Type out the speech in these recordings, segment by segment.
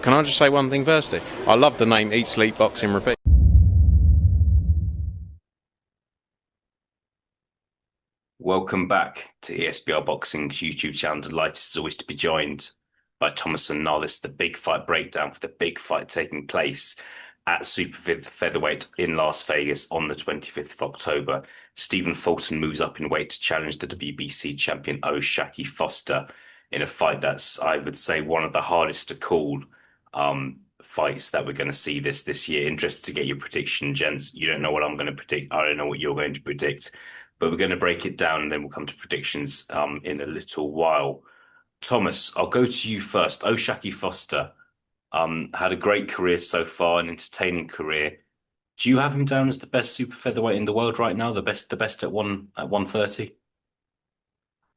Can I just say one thing firstly? I love the name Eat Sleep Boxing Repeat. Welcome back to ESBR Boxing's YouTube channel. Delighted as always to be joined by Thomas and Niall. This is the big fight breakdown for the big fight taking place at Super Featherweight in Las Vegas on the 25th of October. Stephen Fulton moves up in weight to challenge the WBC champion O'Shaquie Foster in a fight that's, I would say, one of the hardest to call fights that we're going to see this year. Interested to get your prediction, gents. You don't know what I'm going to predict. I don't know what you're going to predict, but we're going to break it down and then we'll come to predictions in a little while. Thomas, I'll go to you first. O'Shaquie Foster had a great career so far, an entertaining career. Do you have him down as the best super featherweight in the world right now? The best at 130?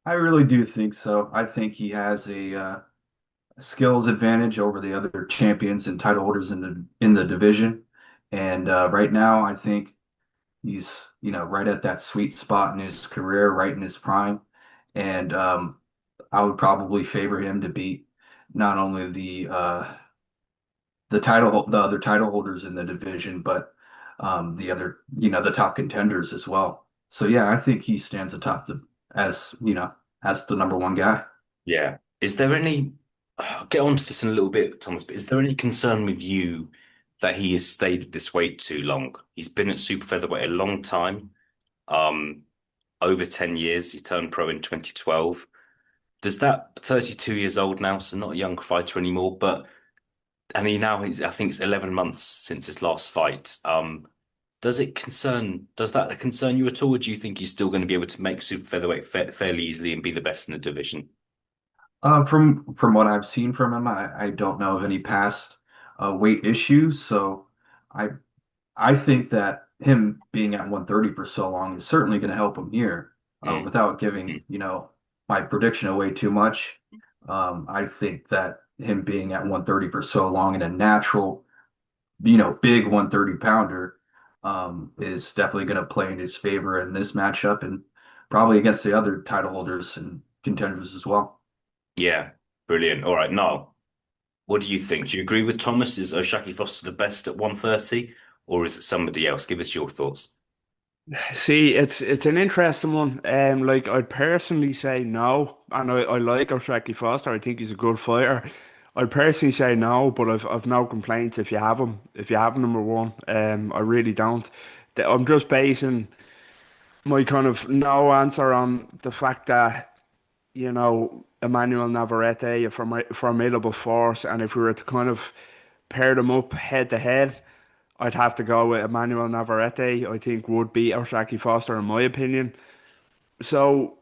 I really do think so. I think he has a skills advantage over the other champions and title holders in the division. And right now, I think he's right at that sweet spot in his career, right in his prime. And I would probably favor him to beat not only the other title holders in the division, but the other the top contenders as well. So yeah, I think he stands atop as as the number one guy. Yeah. Is there any, I'll get onto this in a little bit, Thomas, but is there any concern with you that he has stayed at this weight too long? He's been at super featherweight a long time, um, over 10 years. He turned pro in 2012. Does that 32 years old now, so not a young fighter anymore, but and he's I think it's 11 months since his last fight. Does that concern you at all, or do you think he's still going to be able to make super featherweight fairly easily and be the best in the division? From what I've seen from him, I don't know of any past weight issues. So I I think that him being at 130 for so long is certainly going to help him here. Mm. Without giving, my prediction away too much, I think that him being at 130 for so long and a natural, big 130 pounder, is definitely going to play in his favor in this matchup and probably against the other title holders and contenders as well. Yeah, brilliant. All right, now, what do you think? Do you agree with Thomas? Is O'Shaquie Foster the best at 130, or is it somebody else? Give us your thoughts. See, it's an interesting one. Like I'd personally say no, and I like O'Shaquie Foster. I think he's a good fighter. I'd personally say no, but I've no complaints if you have him. If you have him number one, I really don't. I'm just basing my kind of no answer on the fact that Emmanuel Navarrete, a formidable force, and if we were to kind of pair them up head to head. I'd have to go with Emmanuel Navarrete. I think would beat Oshaki Foster in my opinion. So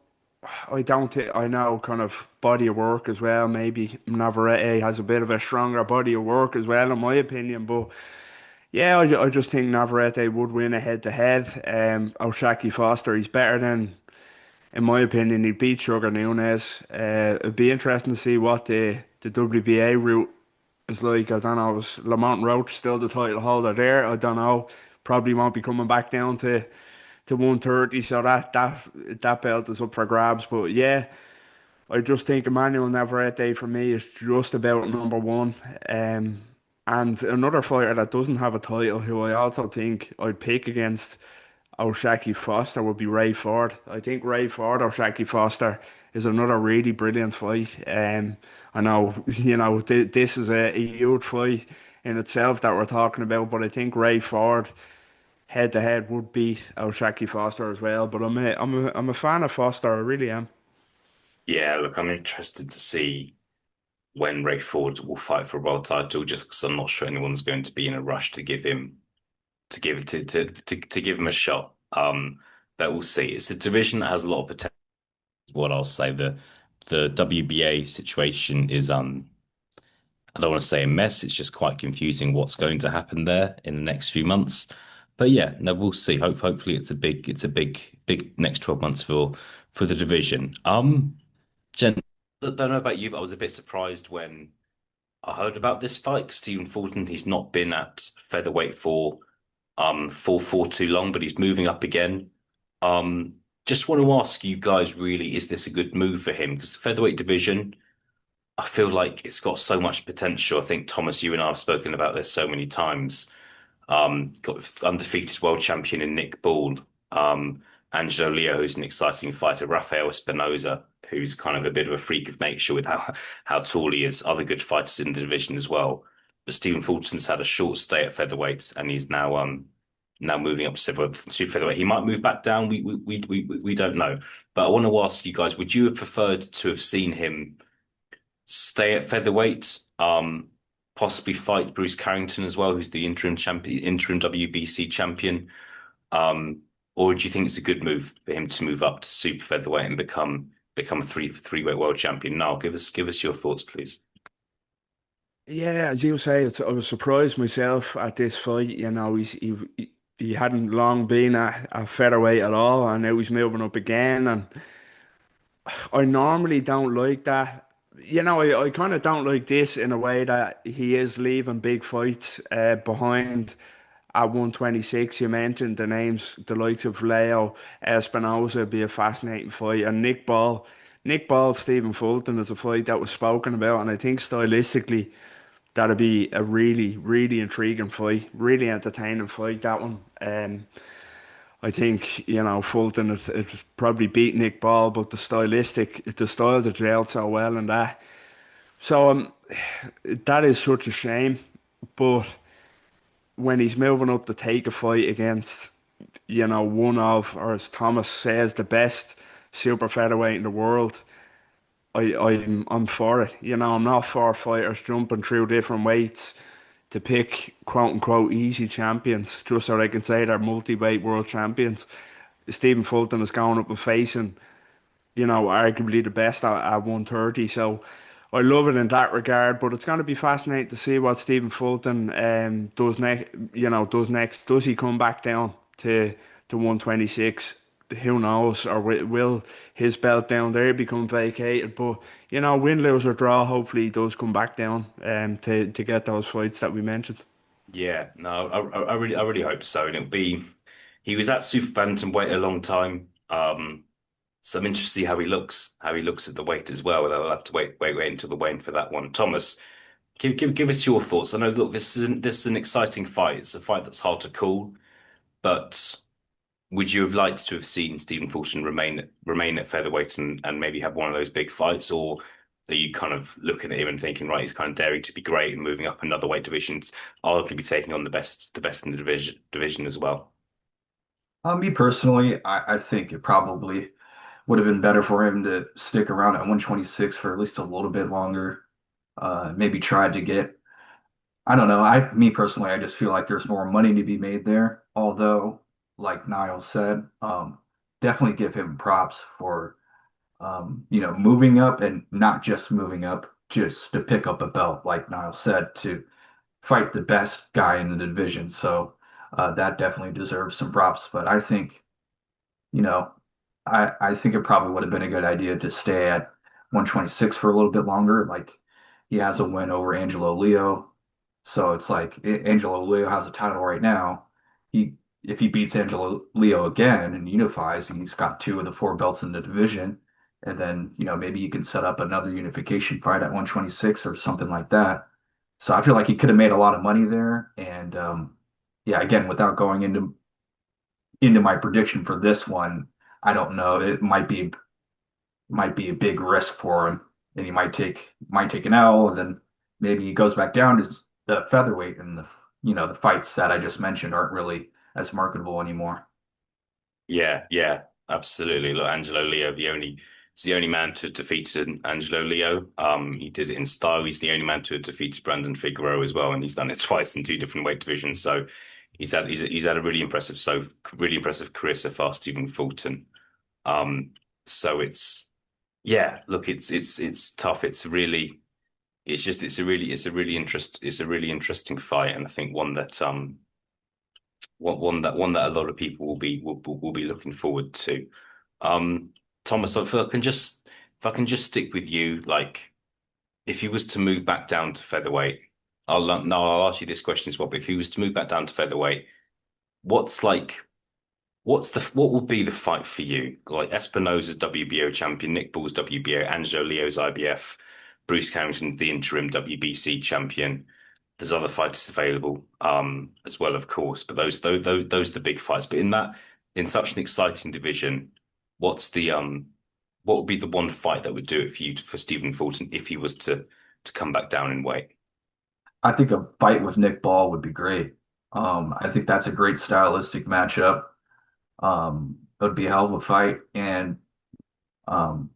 I don't think I know kind of body of work as well. Maybe Navarrete has a bit of a stronger body of work as well in my opinion. But yeah, I just think Navarrete would win a head to head. Oshaki Foster, he's better than, in my opinion, he beat Sugar Nunes. It'd be interesting to see what the WBA route is like. I don't know. Is Lamont Roach still the title holder there? I don't know. Probably won't be coming back down to 130, so that belt is up for grabs. But yeah, I just think Emmanuel Navarrete for me is just about number one. And another fighter that doesn't have a title, who I also think I'd pick against O'Shaquie Foster, would be Ray Ford. I think Ray Ford O'Shaquie Foster is another really brilliant fight. I know this is a huge fight in itself that we're talking about, but I think Ray Ford head to head would beat O'Shaquie Foster as well. But I'm a fan of Foster, I really am. Yeah, look, I'm interested to see when Ray Ford will fight for a world title, just because I'm not sure anyone's going to be in a rush to give him to give him a shot. But we'll see. It's a division that has a lot of potential. What I'll say, the WBA situation is I don't want to say a mess. It's just quite confusing what's going to happen there in the next few months. But yeah, no, we'll see. Hopefully, big next 12 months for the division. Jen, I don't know about you, but I was a bit surprised when I heard about this fight. Stephen Fulton, he's not been at featherweight for too long, but he's moving up again. Just want to ask you guys, really, is this a good move for him? Because the featherweight division, I feel like it's got so much potential. I think Thomas, you and I have spoken about this so many times. Got undefeated world champion in Nick Ball, Angelo Leo, who's an exciting fighter, Rafael Espinoza, who's kind of a bit of a freak of nature with how tall he is. Other good fighters in the division as well. But Stephen Fulton's had a short stay at featherweight, and he's now moving up to super featherweight. He might move back down. We don't know. But I want to ask you guys: would you have preferred to have seen him stay at featherweight? Possibly fight Bruce Carrington as well, who's the interim champion, interim WBC champion. Or do you think it's a good move for him to move up to super featherweight and become a three-weight world champion? Now, give us your thoughts, please. Yeah, as you say, I was surprised myself at this fight. He hadn't long been a featherweight at all, and now he's moving up again. And I normally don't like that. I kind of don't like this in a way that he is leaving big fights behind at 126. You mentioned the names, the likes of Leo Espinosa would be a fascinating fight, and Nick Ball, Stephen Fulton is a fight that was spoken about, and I think stylistically that'd be a really, really intriguing fight, really entertaining fight. That one. I think, Fulton it probably beat Nick Ball, but the style that gelled so well and that. So that is such a shame. But when he's moving up to take a fight against, one of, or as Thomas says, the best super featherweight in the world, I'm for it. I'm not for fighters jumping through different weights to pick quote unquote easy champions just so they can say they're multi-weight world champions. Stephen Fulton is going up and facing, arguably the best at 130. So I love it in that regard, but it's going to be fascinating to see what Stephen Fulton does next. Does next. Does he come back down to 126? Who knows? Or will his belt down there become vacated? But win, lose or draw, hopefully he does come back down to get those fights that we mentioned. Yeah, no, I really hope so. And it'll be he was at super bantamweight a long time. So I'm interested to see how he looks at the weight as well. I'll have to wait until the weigh-in for that one. Thomas, give us your thoughts. I know, look, this is an exciting fight. It's a fight that's hard to call, but would you have liked to have seen Stephen Fulton remain at featherweight and maybe have one of those big fights, or are you kind of looking at him and thinking, right, he's kind of daring to be great and moving up another weight division, arguably be taking on the best in the division as well? Me personally, I think it probably would have been better for him to stick around at 126 for at least a little bit longer. Maybe try to get, I don't know. Me personally, I just feel like there's more money to be made there. Although, like Niall said, definitely give him props for, moving up and not just moving up just to pick up a belt, like Niall said, to fight the best guy in the division. So that definitely deserves some props. But I think you know, I think it probably would have been a good idea to stay at 126 for a little bit longer. Like he has a win over Angelo Leo, so it's like Angelo Leo has a title right now. He If he beats Angelo Leo again and unifies, he's got two of the four belts in the division. And then, maybe you can set up another unification fight at 126 or something like that. So I feel like he could have made a lot of money there. And yeah, again, without going into my prediction for this one, I don't know. It might be a big risk for him, and he might take an L, and then maybe he goes back down to the featherweight, and the fights that I just mentioned aren't really as marketable anymore. Yeah, yeah, absolutely. Look, Angelo Leo, he's the only man to have defeated Angelo Leo. He did it in style. He's the only man to have defeated Brandon Figueroa as well, and he's done it twice in two different weight divisions. So he's had a really impressive career so far, Stephen Fulton. So yeah, look, it's tough. It's a really interesting fight, and I think one that a lot of people will be looking forward to. Um, Thomas, if I can just stick with you, like if he was to move back down to featherweight, I'll ask you this question as well. But if he was to move back down to featherweight, what's like what would be the fight for you? Like Espinoza's WBO champion, Nick Ball's WBO, Angelo Leo's IBF. Bruce Carrington's the interim WBC champion. There's other fighters available as well, of course, but those are the big fights. But in such an exciting division, what's the what would be the one fight that would do it for you for Stephen Fulton if he was to come back down in weight? I think a fight with Nick Ball would be great. I think that's a great stylistic matchup. It would be a hell of a fight, and um,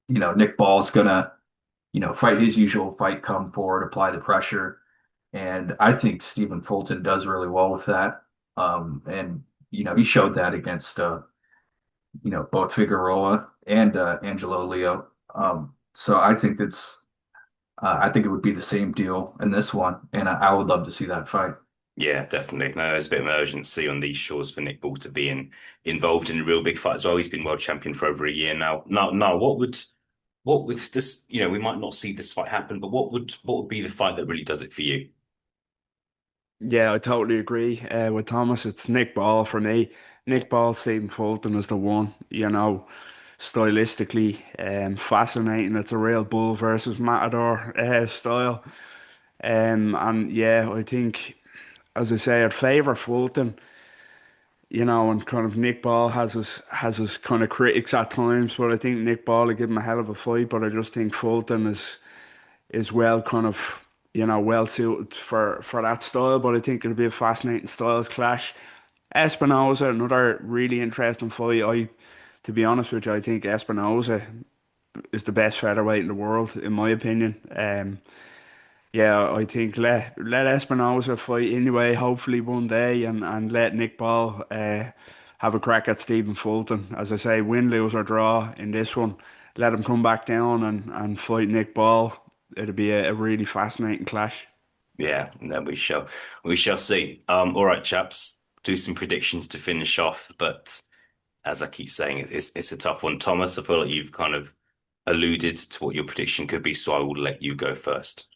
Nick Ball's gonna, fight his usual fight, come forward, apply the pressure, and I think Stephen Fulton does really well with that. And he showed that against both Figueroa and Angelo Leo. So I think it would be the same deal in this one, and I would love to see that fight. Yeah, definitely. No, there's a bit of an urgency on these shores for Nick Ball to be involved in a real big fight as well. He's been world champion for over a year now. No, what would this, we might not see this fight happen, but what would be the fight that really does it for you? Yeah, I totally agree with Thomas. It's Nick Ball for me. Nick Ball, Stephen Fulton is the one, stylistically fascinating. It's a real bull versus matador style. And yeah, I think, as I say, I'd favour Fulton, and kind of Nick Ball has his kind of critics at times, but I think Nick Ball will give him a hell of a fight. But I just think Fulton is well kind of well suited for that style. But I think it'll be a fascinating styles clash. Espinosa, another really interesting fight. To be honest with you, I think Espinosa is the best featherweight in the world, in my opinion. Yeah, I think let Espinosa fight anyway, hopefully one day, and let Nick Ball have a crack at Stephen Fulton. As I say, win, lose or draw in this one. Let him come back down and fight Nick Ball. It'll be a really fascinating clash. Yeah, no, we shall see. All right, chaps, do some predictions to finish off, but as I keep saying, it's a tough one. Thomas, I feel like you've kind of alluded to what your prediction could be, so I will let you go first.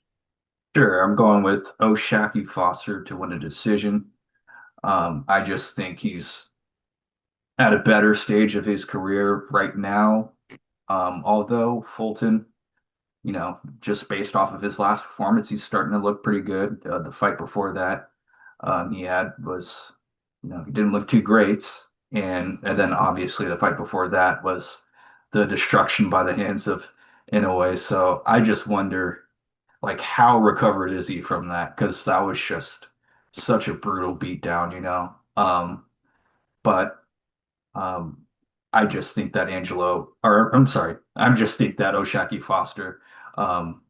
Sure, I'm going with O'Shaquie Foster to win a decision. I just think he's at a better stage of his career right now. Although Fulton, just based off of his last performance, he's starting to look pretty good. The fight before that, he had was, he didn't look too great, and then obviously the fight before that was the destruction by the hands of Inoue. So I just wonder, like, how recovered is he from that? Because that was just such a brutal beatdown. But um, I just think that I'm sorry, I just think that O'Shaquie Foster um,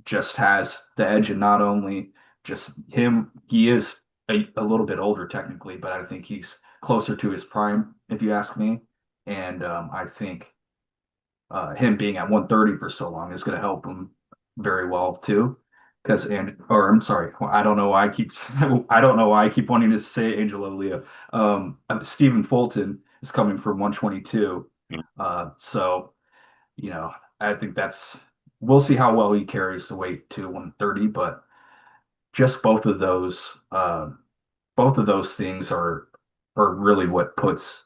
just has the edge, and not only just him, he is a little bit older technically, but I think he's closer to his prime, if you ask me. And I think him being at 130 for so long is going to help him very well too. Or I'm sorry, I don't know why I keep I don't know why I keep wanting to say Angel Olea. Stephen Fulton is coming from 122, so I think we'll see how well he carries the weight to 130, but just both of those things are really what puts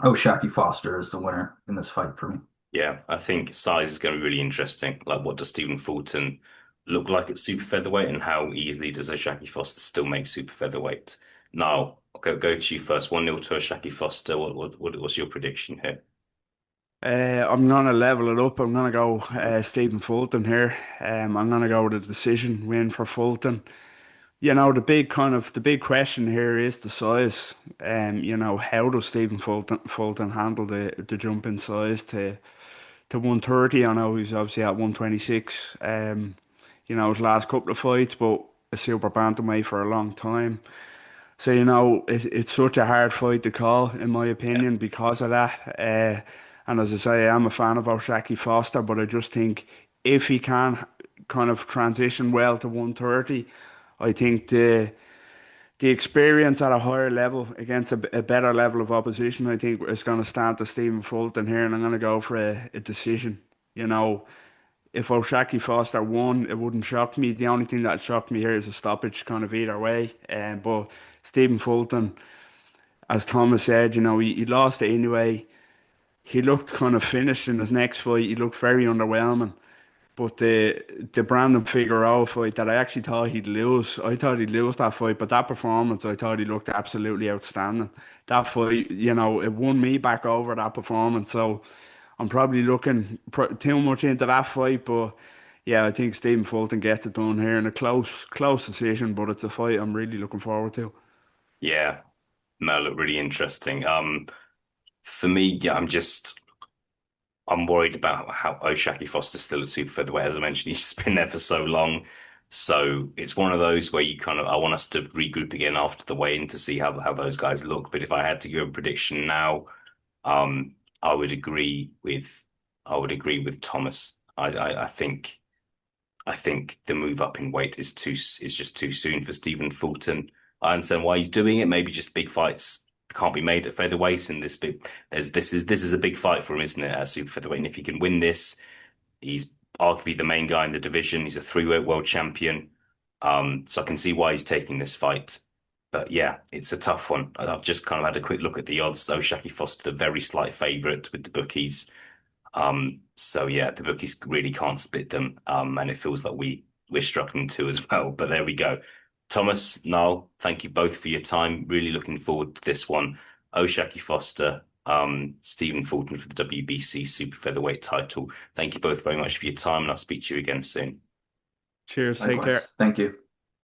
O'Shaquie Foster as the winner in this fight for me. Yeah, I think size is going to be really interesting. Like, what does Stephen Fulton look like at super featherweight, and how easily does O'Shaquie Foster still make super featherweight? Now, go to you first. 1-0 to O'Shaquie Foster. What's your prediction here? I'm gonna level it up. I'm gonna go Stephen Fulton here. I'm gonna go with a decision win for Fulton. The big question here is the size. How does Stephen Fulton handle the jump in size to 130? I know he's obviously at 126. His last couple of fights, but a super bantamweight for a long time. So, it's such a hard fight to call, in my Yeah, opinion, because of that. And as I say, I'm a fan of O'Shaquie Foster, but I just think if he can kind of transition well to 130, I think the experience at a higher level against a better level of opposition, I think, is going to stand to Stephen Fulton here, and I'm going to go for a decision. You know, if O'Shaquie Foster won, it wouldn't shock me. The only thing that shocked me here is a stoppage, kind of either way. But Stephen Fulton, as Thomas said, he lost it anyway. he looked kind of finished in his next fight. He looked very underwhelming. But the Brandon Figueroa fight that I actually thought he'd lose, I thought he'd lose that fight. But that performance, I thought he looked absolutely outstanding. That fight, it won me back over that performance. So I'm probably looking too much into that fight. But yeah, I think Stephen Fulton gets it done here in a close decision. But it's a fight I'm really looking forward to. Yeah, no, look really interesting. For me, yeah, I'm worried about how O'Shaquie Foster's still at super featherweight. As I mentioned, he's just been there for so long. So it's one of those where I want us to regroup again after the weigh-in to see how those guys look. But if I had to give a prediction now, um, I would agree with Thomas. I think the move up in weight is just too soon for Stephen Fulton. I understand why he's doing it. Maybe just big fights can't be made at featherweight, and this is a big fight for him, isn't it? At super featherweight, and if he can win this, he's arguably the main guy in the division. He's a three-weight world champion, so I can see why he's taking this fight. But yeah, it's a tough one. I've just kind of had a quick look at the odds. O'Shaquie Foster, the very slight favourite with the bookies. So yeah, the bookies really can't split them. And it feels like we're struggling to as well. But there we go. Thomas, Niall, thank you both for your time. Really looking forward to this one. O'Shaquie Foster, Stephen Fulton for the WBC super featherweight title. Thank you both very much for your time, and I'll speak to you again soon. Cheers. Take care. Likewise. Thank you.